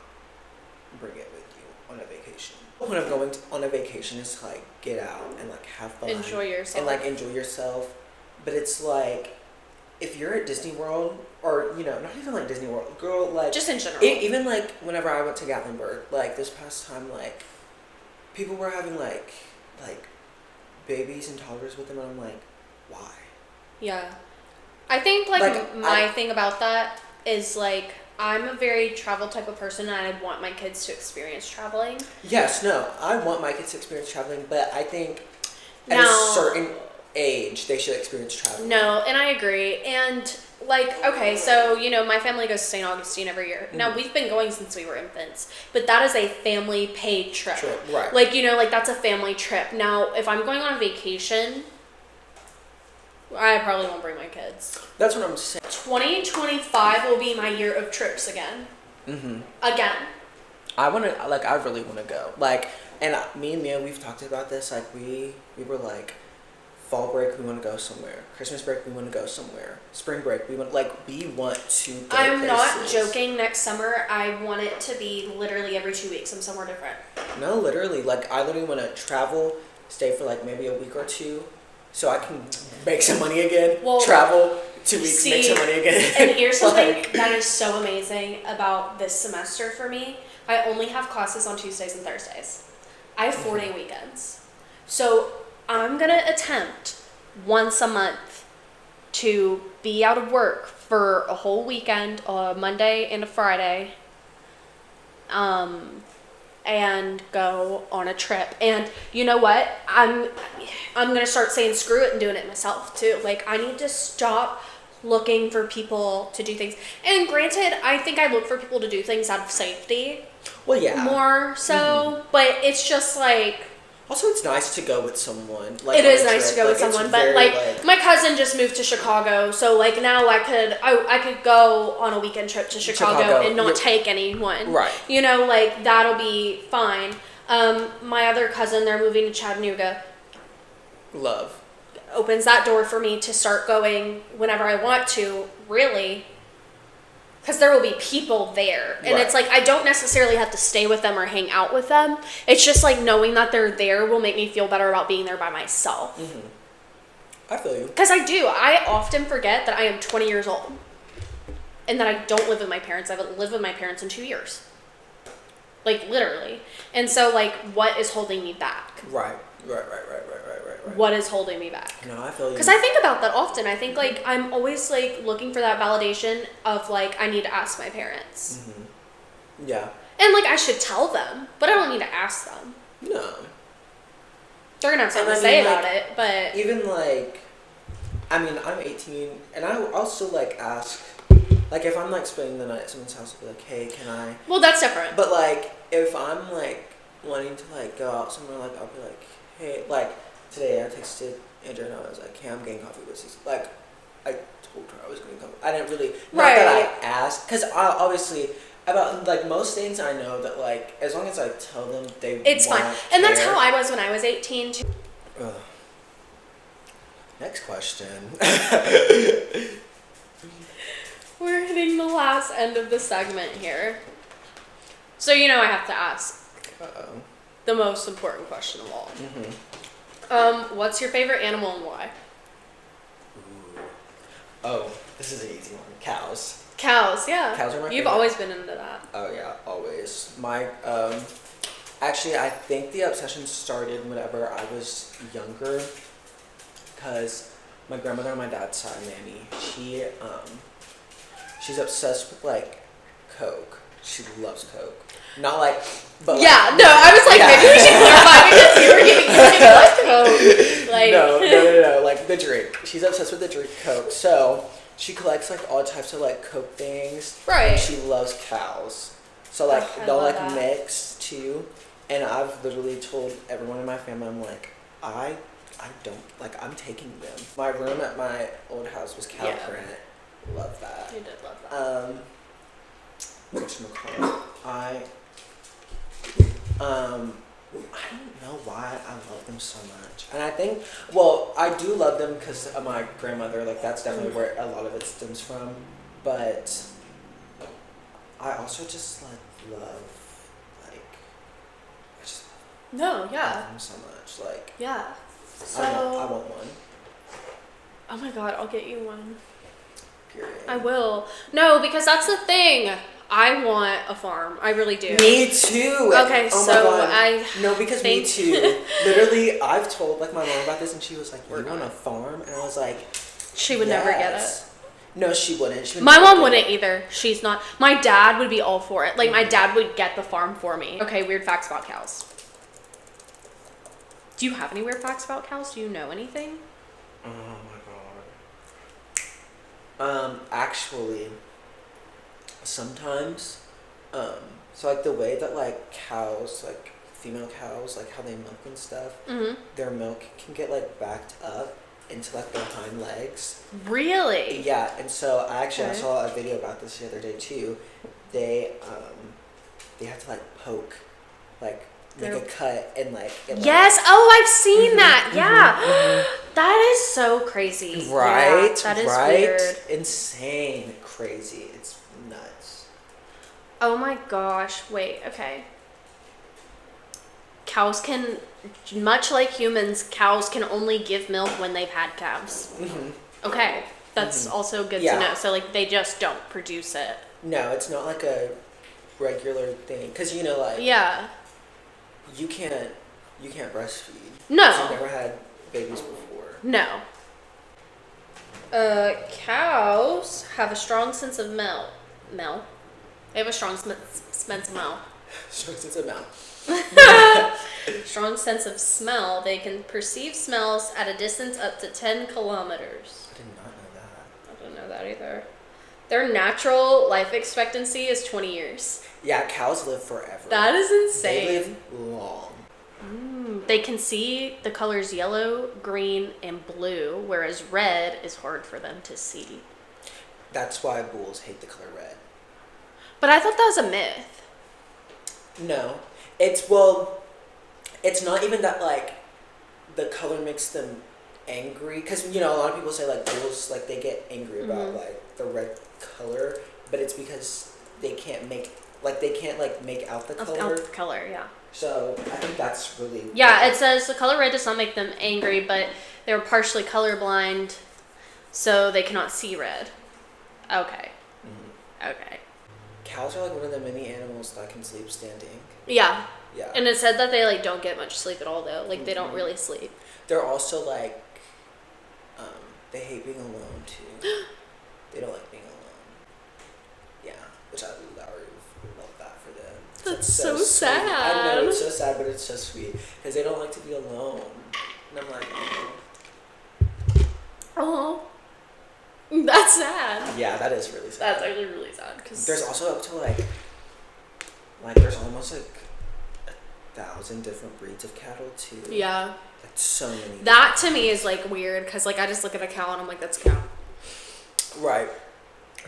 Speaker 2: bring it with you on a vacation. When I'm going on a vacation is to, get out and, have fun.
Speaker 1: Enjoy yourself.
Speaker 2: And, enjoy yourself. But it's, if you're at Disney World, or, not even, Disney World, girl,
Speaker 1: just in general.
Speaker 2: Even, whenever I went to Gatlinburg, this past time, people were having, babies and toddlers with them, and I'm like, why?
Speaker 1: Yeah. I think, my thing about that is, I'm a very travel type of person, and I want my kids to experience traveling.
Speaker 2: Yes, no, I want my kids to experience traveling, but I think at a certain age, they should experience traveling.
Speaker 1: No, and I agree. And, okay, so, my family goes to St. Augustine every year. Mm-hmm. Now, we've been going since we were infants, but that is a family paid trip.
Speaker 2: Right.
Speaker 1: That's a family trip. Now, if I'm going on a vacation, I probably won't bring my kids.
Speaker 2: That's what I'm saying.
Speaker 1: 2025 will be my year of trips again.
Speaker 2: Mm-hmm.
Speaker 1: Again.
Speaker 2: I really want to go. And me and Mia, we've talked about this. We were fall break, we want to go somewhere. Christmas break, we want to go somewhere. Spring break, we want to go
Speaker 1: I'm
Speaker 2: places.
Speaker 1: not joking. Next summer, I want it to be literally every 2 weeks. I'm somewhere different.
Speaker 2: No, literally. I literally want to travel, stay for maybe a week or two, so I can make some money again. Well, travel 2 weeks, make some money again.
Speaker 1: And here's something that is so amazing about this semester for me. I only have classes on Tuesdays and Thursdays. I have 4-day weekends. So I'm going to attempt once a month to be out of work for a whole weekend, a Monday and a Friday, and go on a trip. And you know what? I'm going to start saying screw it and doing it myself too. I need to stop looking for people to do things. And granted, I think I look for people to do things out of safety.
Speaker 2: Well, yeah.
Speaker 1: More so, but it's just
Speaker 2: Also, it's nice to go with someone.
Speaker 1: It is nice to go with someone, but my cousin just moved to Chicago, so now I could go on a weekend trip to Chicago and not take anyone.
Speaker 2: Right.
Speaker 1: That'll be fine. My other cousin, they're moving to Chattanooga.
Speaker 2: Love.
Speaker 1: Opens that door for me to start going whenever I want to, really. because there will be people there. And it's like, I don't necessarily have to stay with them or hang out with them. It's just like knowing that they're there will make me feel better about being there by myself.
Speaker 2: Mm-hmm. I feel you.
Speaker 1: Because I do. I often forget that I am 20 years old and that I don't live with my parents. I haven't lived with my parents in 2 years. Like, literally. And so, like, what is holding me back?
Speaker 2: Right.
Speaker 1: What is holding me back?
Speaker 2: No, I feel you.
Speaker 1: Because I think about that often. I think, like, I'm always, like, looking for that validation of, like, I need to ask my parents.
Speaker 2: Mm-hmm. Yeah.
Speaker 1: And, like, I should tell them, but I don't need to ask them.
Speaker 2: No.
Speaker 1: They're going to have something to say about it, but...
Speaker 2: Even, like, I mean, I'm 18, and I'll still, like, ask... Like, if I'm, like, spending the night at someone's house, I'll be like, hey, can I...
Speaker 1: Well, that's different.
Speaker 2: But, like, if I'm, like, wanting to, like, go out somewhere, like, I'll be like, hey... Like, today I texted Andrew and I was like, hey, I'm getting coffee with Cece. Like, I told her I was getting coffee. I didn't really... Not that I asked. Because, obviously, about, like, most things I know that, like, as long as I tell them,
Speaker 1: it's fine. And that's how I was when I was 18, too.
Speaker 2: Ugh. Next question.
Speaker 1: We're hitting the last end of the segment here. So, you know, I have to ask the most important question of all.
Speaker 2: Mm-hmm.
Speaker 1: What's your favorite animal and why?
Speaker 2: Ooh. Oh, this is an easy one. Cows.
Speaker 1: Cows, yeah.
Speaker 2: Cows are my favorite.
Speaker 1: You've always been into that.
Speaker 2: Oh, yeah, always. My, actually, I think the obsession started whenever I was younger, because my grandmother on my dad's side, Nanny, she's obsessed with, like, Coke. She loves Coke. Not like, but
Speaker 1: yeah,
Speaker 2: like,
Speaker 1: no, I was like, maybe we should clarify because you were getting like Coke. Like,
Speaker 2: no, like the drink. She's obsessed with the drink Coke. So she collects like all types of like Coke things.
Speaker 1: Right.
Speaker 2: And she loves cows. So like they'll like
Speaker 1: that.
Speaker 2: mix too. And I've literally told everyone in my family, I'm like, I don't, like, I'm taking them. My room at my old house was cow print. Love that.
Speaker 1: You did love that.
Speaker 2: Whatchamacallit? I don't know why I love them so much. And I think, well, I do love them because of my grandmother. Like, that's definitely where a lot of it stems from. But I also just, like, love, like, I just love them so much. Like,
Speaker 1: yeah. So,
Speaker 2: I want one.
Speaker 1: Oh my god, I'll get you one.
Speaker 2: Period.
Speaker 1: I will. No, because that's the thing. I want a farm. I really do.
Speaker 2: Me too.
Speaker 1: Okay, so
Speaker 2: No, because me too. Literally, I've told like my mom about this, and she was like, "You want a farm?" And I was like,
Speaker 1: "She would never get it."
Speaker 2: No, she wouldn't.
Speaker 1: My mom wouldn't either. She's not. My dad would be all for it. Like my dad would get the farm for me. Okay, weird facts about cows. Do you have any weird facts about cows? Do you know anything?
Speaker 2: Oh my god. Actually, sometimes, so like the way that like cows, like female cows, like how they milk and stuff, their milk can get like backed up into like their hind legs.
Speaker 1: Really?
Speaker 2: Yeah, and so I saw a video about this the other day too. They have to like poke, like make a cut and like.
Speaker 1: Yes. I've seen that. Yeah. That is so crazy.
Speaker 2: Right.
Speaker 1: Yeah, that is weird.
Speaker 2: Insane. Crazy. It's nuts.
Speaker 1: Oh my gosh. Wait. Okay. Cows can, much like humans, cows can only give milk when they've had calves. Okay. That's also good to know. So like they just don't produce it. No,
Speaker 2: it's not like a regular thing. Cause you know like.
Speaker 1: Yeah.
Speaker 2: You can't breastfeed.
Speaker 1: No.
Speaker 2: I've never had babies before.
Speaker 1: No. Cows have a strong sense of smell. They have a strong sense of smell.
Speaker 2: Strong sense of smell.
Speaker 1: Strong sense of smell. They can perceive smells at a distance up to 10 kilometers.
Speaker 2: I did not know that.
Speaker 1: I didn't know that either. Their natural life expectancy is 20 years.
Speaker 2: Yeah, cows live forever.
Speaker 1: That is insane.
Speaker 2: They live long.
Speaker 1: They can see the colors yellow, green, and blue, whereas red is hard for them to see.
Speaker 2: That's why bulls hate the color red.
Speaker 1: But I thought that was a myth.
Speaker 2: No. It's not even that, like, the color makes them angry. Because, you know, a lot of people say, like, bulls, like, they get angry about, like, the red color. but it's because they can't make out the color.
Speaker 1: Out the color, yeah.
Speaker 2: So I think that's really.
Speaker 1: Yeah, it says the color red does not make them angry, but they were partially colorblind, so they cannot see red. Okay. Okay.
Speaker 2: Cows are like one of the many animals that can sleep standing.
Speaker 1: Yeah.
Speaker 2: Yeah.
Speaker 1: And it said that they like don't get much sleep at all though. Like they don't really sleep.
Speaker 2: They're also like, they hate being alone too. They don't like being alone. Yeah, which I love that for them.
Speaker 1: That's so
Speaker 2: sweet.
Speaker 1: sad.
Speaker 2: I know, it's so sad, but it's so sweet because they don't like to be alone. And I'm like,
Speaker 1: oh. That's sad.
Speaker 2: Yeah, that is really sad.
Speaker 1: That's actually really sad. Cause
Speaker 2: there's also up to like there's almost like 1,000 different breeds of cattle too.
Speaker 1: Yeah.
Speaker 2: Like so many.
Speaker 1: That to me is like weird because like I just look at a cow and I'm like, that's a cow.
Speaker 2: Right.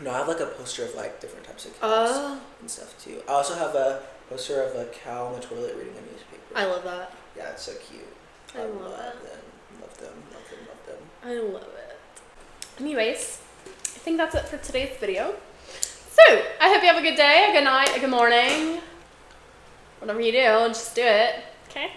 Speaker 2: No, I have like a poster of like different types of cows and stuff too. I also have a poster of a cow on the toilet reading a newspaper.
Speaker 1: I love that.
Speaker 2: Yeah, it's so cute.
Speaker 1: I love it.
Speaker 2: Love them.
Speaker 1: I love it. Anyways, I think that's it for today's video. So, I hope you have a good day, a good night, a good morning. Whatever you do, just do it. Okay?